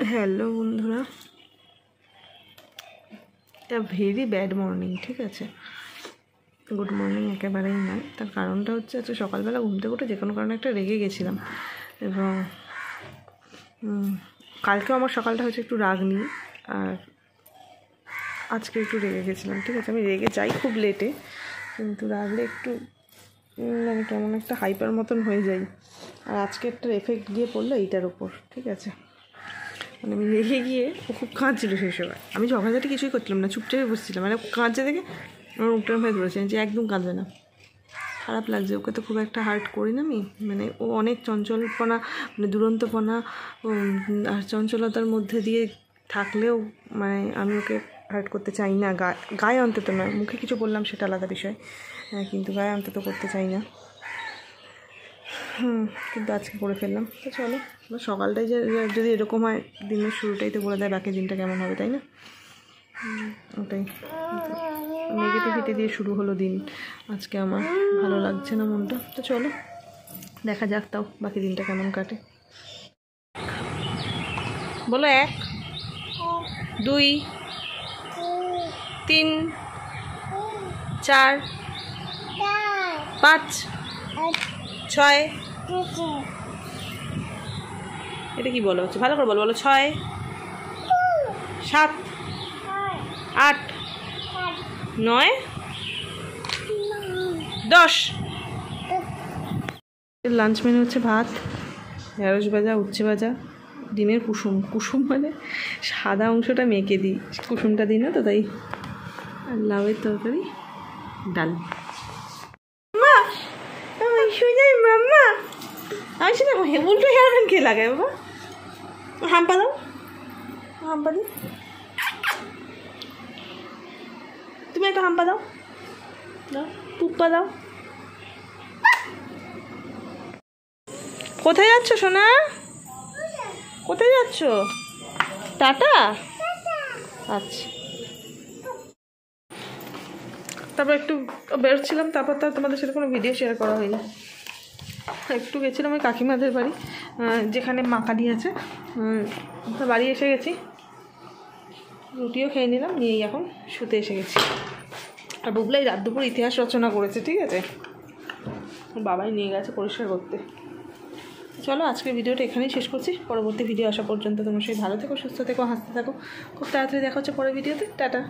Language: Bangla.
হ্যালো বন্ধুরা, এটা ভেরি ব্যাড মর্নিং। ঠিক আছে, গুড মর্নিং একেবারেই নয়। তার কারণটা হচ্ছে আজকে সকালবেলা ঘুম থেকে উঠে যে কোনো কারণে একটা রেগে গেছিলাম, এবং কালকেও আমার সকালটা হচ্ছে একটু রাগ নিয়ে, আর আজকে একটু রেগে গেছিলাম। ঠিক আছে, আমি রেগে যাই খুব লেটে, কিন্তু রাগলে একটু মানে কেমন একটা হাইপার মতন হয়ে যাই। আর আজকে একটা এফেক্ট গিয়ে পড়লো এইটার উপর। ঠিক আছে, মানে আমি রেখে গিয়ে ও খুব কাঁদছিল সেই সময়। আমি ঝগড়াঝাটি কিছুই করছিলাম না, চুপচাপে বসছিলাম। মানে কাঁদছে দেখে আমার মুখটার হয়ে ধরেছে যে একদম কাঁদবে না। খারাপ লাগছে, ওকে তো খুব একটা হার্ট করি না আমি। মানে ও অনেক চঞ্চলপনা, মানে দুরন্তপনা আর চঞ্চলতার মধ্যে দিয়ে থাকলেও মানে আমি ওকে হার্ট করতে চাই না। গায়ে অন্তত নয়, মুখে কিছু বললাম সেটা আলাদা বিষয়, কিন্তু গায়ে অন্তত করতে চাই না। কিন্তু আজকে করে ফেললাম। তো চলো, সকালটাই যদি এরকম হয়, দিনের শুরুটাই তো বলে দেয় বাকি দিনটা কেমন হবে, তাই না? ওটাই, নেগেটিভিটি দিয়ে শুরু হলো দিন আজকে। আমার ভালো লাগছে না মনটা। তো চলো দেখা যাক তাও বাকি দিনটা কেমন কাটে। বলো 1 2 3 4 5 6। এটা কি বলো হচ্ছে? ভালো করে বলো। 6 7 8 9 10। লাঞ্চ মেনু হচ্ছে ভাত, ঢেঁড়স ভাজা, উচ্ছে ভাজা, ডিমের কুসুম। কুসুম মানে সাদা অংশটা মেখে দিই, কুসুমটা দিই না তো, তাই। আর লাউয়ের তরকারি, ডাল। মা মাম্মা আমি সেটা উল্টো হেয়ারবেন কে লাগায় বাবা? হাম্পা দাও, হাম্পা দিই। তুমি একটা হাম্পা দাও, পুপ্পা দাও। কোথায় যাচ্ছ সোনা? কোথায় যাচ্ছ? টাটা। আচ্ছা, তারপর একটু বেরোচ্ছিলাম, তারপর তার তোমাদের সাথে কোনো ভিডিও শেয়ার করা হয়নি। একটু গেছিলাম ওই কাকিমাদের বাড়ি, যেখানে মা কালী আছে। বাড়ি এসে গেছি, রুটিও খেয়ে নিলাম, নিয়েই এখন শুতে এসে গেছি। আর বুবলাই রাত দুপুর ইতিহাস রচনা করেছে। ঠিক আছে, বাবাই নিয়ে গেছে পরিষ্কার করতে। চলো আজকের ভিডিওটা এখানেই শেষ করছি। পরবর্তী ভিডিও আসা পর্যন্ত তোমরা সেই ভালো থেকো, সুস্থ থেকো, হাসতে থাকো। খুব তাড়াতাড়ি দেখা হচ্ছে পরের ভিডিওতে। টাটা।